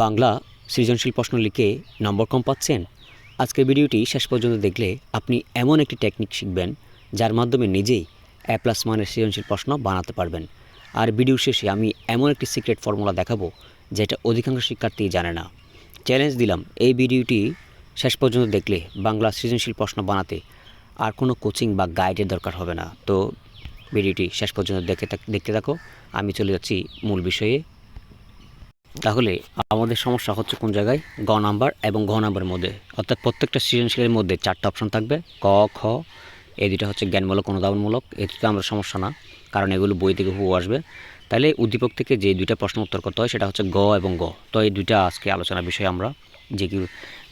বাংলা সৃজনশীল প্রশ্ন লিখে নম্বর কম পাচ্ছেন? আজকের ভিডিওটি শেষ পর্যন্ত দেখলে আপনি এমন একটি টেকনিক শিখবেন যার মাধ্যমে নিজেই A+ মানের সৃজনশীল প্রশ্ন বানাতে পারবেন। আর ভিডিওর শেষে আমি এমন একটি সিক্রেট ফর্মুলা দেখাবো যেটা অধিকাংশ শিক্ষার্থী জানে না। চ্যালেঞ্জ দিলাম, এই ভিডিওটি শেষ পর্যন্ত দেখলে বাংলা সৃজনশীল প্রশ্ন বানাতে আর কোনো কোচিং বা গাইডের দরকার হবে না। তো ভিডিওটি শেষ পর্যন্ত দেখতে থাকো। আমি চলে যাচ্ছি মূল বিষয়ে। তাহলে আমাদের সমস্যা হচ্ছে কোন জায়গায়? গ নাম্বার এবং ঘ নাম্বারের মধ্যে, অর্থাৎ প্রত্যেকটা সৃজনশীলের মধ্যে 4টা অপশন থাকবে। ক, খ, এই দুটো হচ্ছে জ্ঞানমূলক অনুধাবনমূলক। এটিতে আমরা সমস্যা না, কারণ এগুলো বই থেকে হুবহু আসবে। তাহলে উদ্দীপক থেকে যে দুইটা প্রশ্ন উত্তর করতে হয় সেটা হচ্ছে গ এবং গ। তো এই দুইটা আজকে আলোচনার বিষয়। আমরা যে কি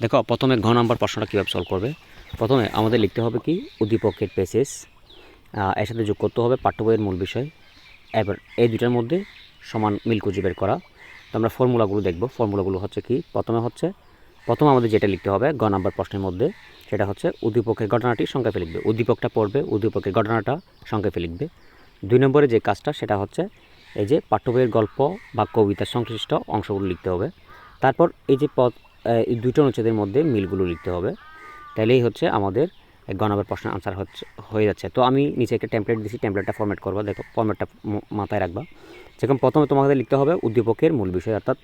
দেখো, প্রথমে ঘ নাম্বার প্রশ্নটা কীভাবে সলভ করবে। প্রথমে আমাদের লিখতে হবে কি, উদ্দীপকের পেসেস এর সাথে যোগ করতে হবে পাঠ্য বইয়ের মূল বিষয়। এবার এই দুইটার মধ্যে সমান মিল খুঁজে বের করা। তো আমরা ফর্মুলাগুলো দেখব। ফর্মুলাগুলো হচ্ছে কি, প্রথম আমাদের যেটা লিখতে হবে গ নাম্বার প্রশ্নের মধ্যে, সেটা হচ্ছে উদ্দীপকের ঘটনাটি সংক্ষেপে লিখবে। উদ্দীপকটা পড়বে, উদ্দীপকের ঘটনাটা সংক্ষেপে লিখবে। 2 নম্বরে যে কাজটা সেটা হচ্ছে এই যে পাঠ্য বইয়ের গল্প বা কবিতার সংশ্লিষ্ট অংশগুলো লিখতে হবে। তারপর এই যে এই দুটো অনুচ্ছেদের মধ্যে মিলগুলো লিখতে হবে। তাইলেই হচ্ছে আমাদের গ নাম্বার প্রশ্নের আনসার হয়ে যাচ্ছে। তো আমি নিচে একটা টেমপ্লেট দিছি, টেমপ্লেটটা ফরম্যাট করবো। দেখো, ফরম্যাটটা মাথায় রাখবা। যেরকম প্রথমে তোমাদের লিখতে হবে উদ্দীপকের মূল বিষয়, অর্থাৎ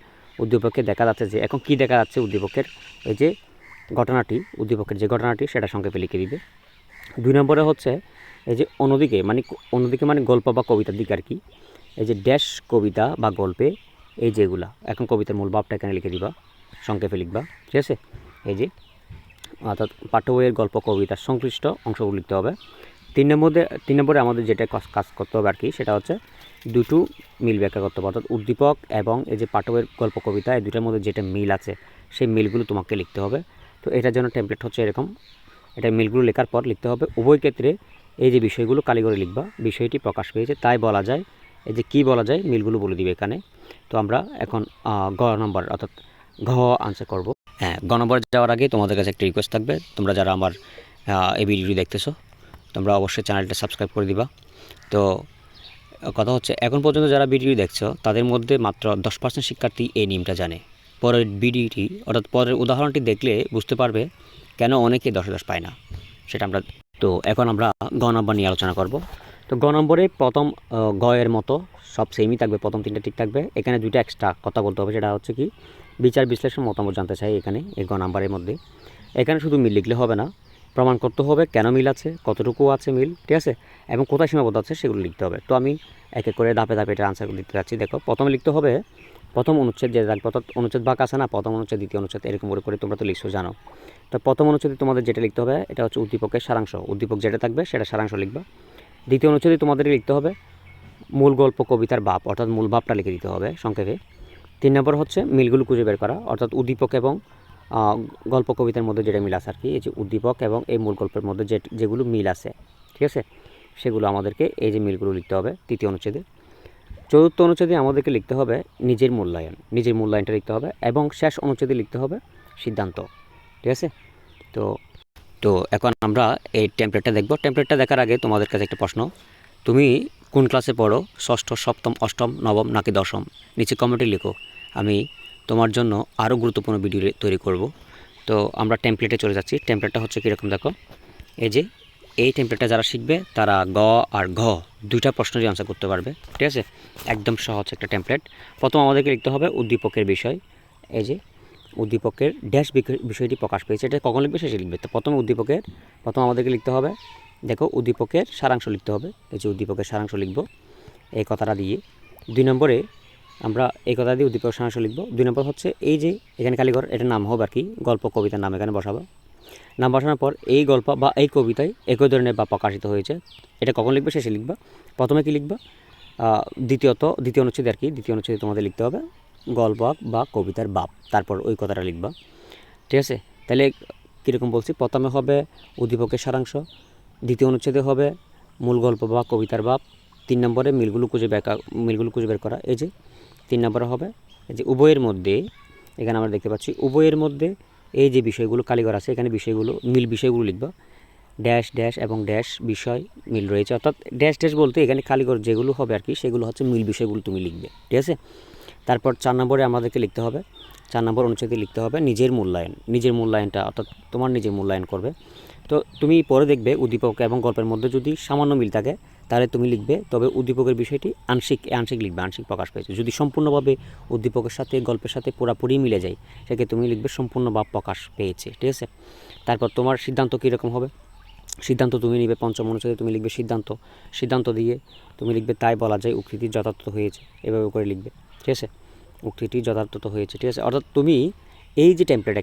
উদ্দীপকে দেখা যাচ্ছে যে এখন কি দেখা যাচ্ছে উদ্দীপকের এই যে ঘটনাটি, উদ্দীপকের যে ঘটনাটি সেটা সংক্ষেপে লিখে দিবে। 2 নম্বরে হচ্ছে এই যে অন্যদিকে মানে গল্প বা কবিতার দিকে আর কি, এই যে ড্যাশ কবিতা বা গল্পে এই যেগুলা, এখন কবিতার মূল ভাবটা এখানে লিখে দিবা, সংক্ষেপে লিখবা। ঠিক আছে? এই যে অর্থাৎ পাঠ্য বইয়ের গল্প কবিতার সংশ্লিষ্ট অংশগুলো লিখতে হবে। 3 নম্বরে আমাদের যেটা কাজ করতে হবে আর কি, সেটা হচ্ছে দুটো মিল ব্যাখ্যা করতে হবে। অর্থাৎ উদ্দীপক এবং এই যে পাঠ্য বইয়ের গল্প কবিতা, এই দুটার মধ্যে যেটা মিল আছে সেই মিলগুলো তোমাকে লিখতে হবে। তো এটার জন্য টেমপ্লেট হচ্ছে এরকম। এটা মিলগুলো লেখার পর লিখতে হবে উভয় ক্ষেত্রে এই যে বিষয়গুলো কালি করে লিখবা, বিষয়টি প্রকাশ পেয়েছে তাই বলা যায়। এই যে কী বলা যায় মিলগুলো বলে দিবে এখানে। তো আমরা এখন গ নম্বর অর্থাৎ ঘ আনসার করব। হ্যাঁ, গ নম্বরে যাওয়ার আগে তোমাদের কাছে একটা রিকোয়েস্ট থাকবে। তোমরা যারা আমার এই ভিডিওটি দেখতেছো, তোমরা অবশ্যই চ্যানেলটা সাবস্ক্রাইব করে দিবা। তো কথা হচ্ছে, এখন পর্যন্ত যারা ভিডিও দেখছো তাদের মধ্যে মাত্র 10% শিক্ষার্থী এই নিয়মটা জানে। পরের ভিডিওটি অর্থাৎ পরের উদাহরণটি দেখলে বুঝতে পারবে কেন অনেকে 10/10 পায় না, সেটা আমরা। তো এখন আমরা গ নম্বর নিয়ে আলোচনা করব। তো গ নম্বরে প্রথম গ এর মতো সব সেমই থাকবে, প্রথম 3টা ঠিক থাকবে। এখানে 2টা এক্সট্রা কথা বলতে হবে, সেটা হচ্ছে কি, বিচার বিশ্লেষণ মতামত জানতে চাই এখানে এই গ নাম্বারের মধ্যে। এখানে শুধু মিল লিখলে হবে না, প্রমাণ করতে হবে কেন মিল আছে, কতটুকু আছে মিল, ঠিক আছে, এবং কোথায় সীমাবদ্ধ আছে সেগুলো লিখতে হবে। তো আমি এক এক করে ধাপে ধাপে এটার আনসারগুলো দিতে যাচ্ছি। দেখো, প্রথমে লিখতে হবে প্রথম অনুচ্ছেদ যে থাকবে, অর্থাৎ অনুচ্ছেদ বাঁক আছে না, প্রথম অনুচ্ছেদ দ্বিতীয় অনুচ্ছেদ এরকম করে তোমরা তো লিখছো জানো। তো প্রথম অনুচ্ছেদে তোমাদের যেটা লিখতে হবে এটা হচ্ছে উদ্দীপকের সারাংশ। উদ্দীপক যেটা থাকবে সেটা সারাংশ লিখবা। দ্বিতীয় অনুচ্ছেদে তোমাদের লিখতে হবে মূল গল্প কবিতার ভাব, অর্থাৎ মূল ভাবটা লিখে দিতে হবে সংক্ষেপে। 3 নম্বর হচ্ছে মিলগুলো খুঁজে বের করা, অর্থাৎ উদ্দীপক এবং গল্প কবিতার মধ্যে যেটা মিল আছে আর কি, এই যে উদ্দীপক এবং এই মূল গল্পের মধ্যে যেগুলো মিল আছে, ঠিক আছে, সেগুলো আমাদেরকে এই যে মিলগুলো লিখতে হবে তৃতীয় অনুচ্ছেদে। চতুর্থ অনুচ্ছেদে আমাদেরকে লিখতে হবে নিজের মূল্যায়নটা লিখতে হবে, এবং শেষ অনুচ্ছেদে লিখতে হবে সিদ্ধান্ত। ঠিক আছে? তো তো এখন আমরা এই টেমপ্লেটটা দেখব। টেমপ্লেটটা দেখার আগে তোমাদের কাছে একটা প্রশ্ন, তুমি কোন ক্লাসে পড়ো? ষষ্ঠ, সপ্তম, অষ্টম, নবম নাকি দশম? নিচে কমেন্টে লিখো, আমি তোমার জন্য আরও গুরুত্বপূর্ণ ভিডিও তৈরি করব। তো আমরা টেমপ্লেটে চলে যাচ্ছি। টেমপ্লেটটা হচ্ছে কীরকম দেখো, এই যে এই টেমপ্লেটটা যারা শিখবে তারা গ আর ঘ 2টা প্রশ্নেরই আনসার করতে পারবে। ঠিক আছে? একদম সহজ একটা টেমপ্লেট। প্রথম আমাদেরকে লিখতে হবে উদ্দীপকের বিষয়। এই যে উদ্দীপকের ড্যাশ বিষয়টি প্রকাশ পেয়েছে, এটা কখন লিখবে শেষে লিখবে। তো প্রথম আমাদেরকে লিখতে হবে, দেখো, উদ্দীপকের সারাংশ লিখতে হবে। এই যে উদ্দীপকের সারাংশ লিখব এই কথাটা দিয়ে। 2 নম্বরে আমরা এই কথা দিয়ে উদ্দীপকের সারাংশ লিখব। 2 নম্বর হচ্ছে এই যে এখানে কালীঘর, এটার নাম হবে আর কি, গল্প কবিতার নাম এখানে বসাবো। নাম বসানোর পর এই গল্প বা এই কবিতায় একই ধরনের বা প্রকাশিত হয়েছে, এটা কখন লিখবে শেষে লিখবা। প্রথমে কি লিখবা, দ্বিতীয় অনুচ্ছেদে আর কি, দ্বিতীয় অনুচ্ছেদে তোমাদের লিখতে হবে গল্প বা কবিতার ভাব, তারপর ওই কথাটা লিখবা। ঠিক আছে? তাহলে কীরকম বলছি, প্রথমে হবে উদ্দীপকের সারাংশ, দ্বিতীয় অনুচ্ছেদে হবে মূল গল্প বা কবিতার ভাব, 3 নম্বরে মিলগুলো খুঁজে বের করা। এই যে 3 নম্বরে হবে এই যে উভয়ের মধ্যে, এখানে আমরা দেখতে পাচ্ছি উভয়ের মধ্যে এই যে বিষয়গুলো কালীঘর আছে, এখানে বিষয়গুলো লিখবা। ড্যাশ ড্যাশ এবং ড্যাশ বিষয় মিল রয়েছে, অর্থাৎ ড্যাশ ড্যাশ বলতে এখানে কালীঘর যেগুলো হবে আর কি, সেগুলো হচ্ছে মিল বিষয়গুলো তুমি লিখবে। ঠিক আছে? তারপর 4 নম্বরে আমাদেরকে লিখতে হবে 4 নম্বর অনুচ্ছেদে লিখতে হবে নিজের মূল্যায়নটা অর্থাৎ তোমার নিজের মূল্যায়ন করবে। তো তুমি পরে দেখবে উদ্দীপক এবং গল্পের মধ্যে যদি সামান্য মিল থাকে তাহলে তুমি লিখবে, তবে উদ্দীপকের বিষয়টি আংশিক লিখবে, আংশিক প্রকাশ পেয়েছে। যদি সম্পূর্ণভাবে উদ্দীপকের সাথে গল্পের সাথে পুরোপুরি মিলে যায় সেক্ষেত্রে তুমি লিখবে সম্পূর্ণ ভাব প্রকাশ পেয়েছে, ঠিক আছে। তারপর তোমার সিদ্ধান্ত কীরকম হবে, সিদ্ধান্ত তুমি নিবে পঞ্চম অনুচ্ছেদে তুমি লিখবে সিদ্ধান্ত দিয়ে তুমি লিখবে তাই বলা যায় উক্তিটি যথার্থ হয়েছে, এভাবে করে লিখবে, ঠিক আছে। উক্তিটি যথার্থ হয়েছে, ঠিক আছে। অর্থাৎ তুমি এই যে টেমপ্লেট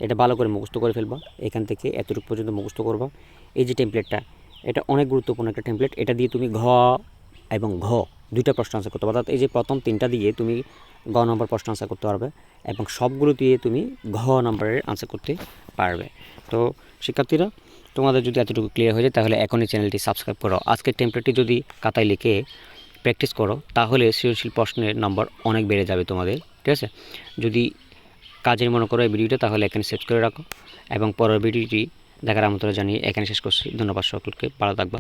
এটা ভালো করে মুখস্থ করে ফেলবা, এখান থেকে এতটুকু পর্যন্ত মুখস্থ করবা। এই যে টেমপ্লেটটা এটা অনেক গুরুত্বপূর্ণ একটা টেমপ্লেট, এটা দিয়ে তুমি ঘ এবং ঘ দুইটা প্রশ্ন আনসার করতে পারবে। অর্থাৎ এই যে প্রথম 3টা দিয়ে তুমি গ নম্বর প্রশ্ন আনসার করতে পারবে এবং সবগুলো দিয়ে তুমি ঘ নম্বরের আনসার করতে পারবে। তো শিক্ষার্থীরা, তোমাদের যদি এতটুকু ক্লিয়ার হয়ে যায় তাহলে এখনই চ্যানেলটি সাবস্ক্রাইব করো। আজকের টেমপ্লেটটি যদি খাতায় লিখে প্র্যাকটিস করো তাহলে সৃজনশীল প্রশ্নের নম্বর অনেক বেড়ে যাবে তোমাদের, ঠিক আছে। যদি কাজের মনে করো এই ভিডিওটা তাহলে এখানে সেভ করে রাখো এবং পরের ভিডিওটি দেখার আমন্ত্রণ জানিয়ে এখানে শেষ করছি। ধন্যবাদ সকলকে, ভালো থাকবা।